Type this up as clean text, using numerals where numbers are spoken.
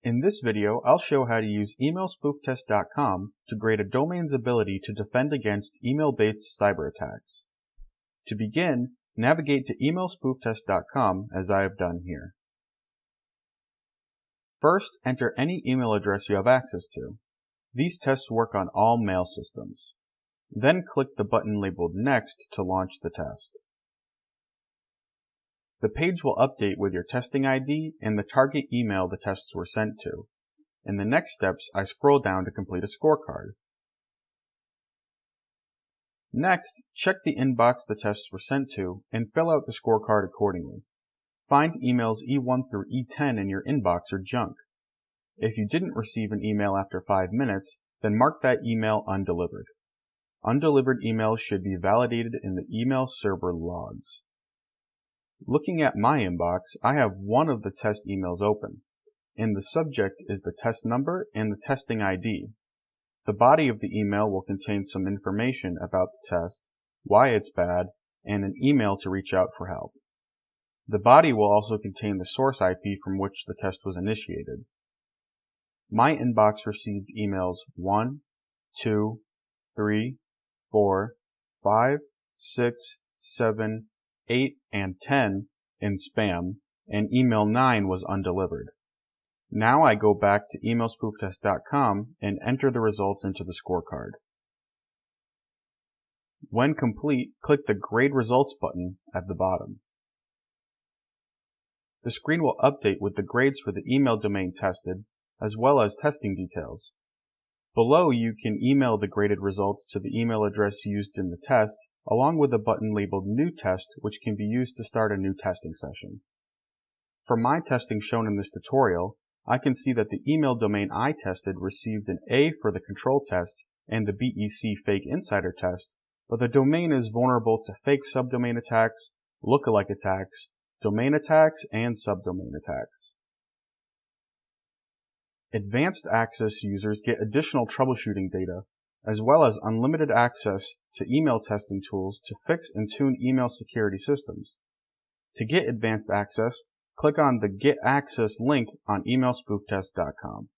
In this video, I'll show how to use emailspooftest.com to grade a domain's ability to defend against email-based cyber attacks. To begin, navigate to emailspooftest.com as I have done here. First, enter any email address you have access to. These tests work on all mail systems. Then click the button labeled Next to launch the test. The page will update with your testing ID and the target email the tests were sent to. In the next steps, I scroll down to complete a scorecard. Next, check the inbox the tests were sent to and fill out the scorecard accordingly. Find emails E1 through E10 in your inbox or junk. If you didn't receive an email after 5 minutes, then mark that email undelivered. Undelivered emails should be validated in the email server logs. Looking at my inbox, I have one of the test emails open. In the subject is the test number and the testing ID. The body of the email will contain some information about the test, why it's bad, and an email to reach out for help. The body will also contain the source IP from which the test was initiated. My inbox received emails 1, 2, 3, 4, 5, 6, 7, 8, and 10 in spam, and email 9 was undelivered. Now I go back to emailspooftest.com and enter the results into the scorecard. When complete, click the Grade Results button at the bottom. The screen will update with the grades for the email domain tested, as well as testing details. Below, you can email the graded results to the email address used in the test, along with a button labeled New Test, which can be used to start a new testing session. For my testing shown in this tutorial, I can see that the email domain I tested received an A for the control test and the BEC fake insider test, but the domain is vulnerable to fake subdomain attacks, lookalike attacks, domain attacks, and subdomain attacks. Advanced access users get additional troubleshooting data, as well as unlimited access to email testing tools to fix and tune email security systems. To get advanced access, click on the Get Access link on emailspooftest.com.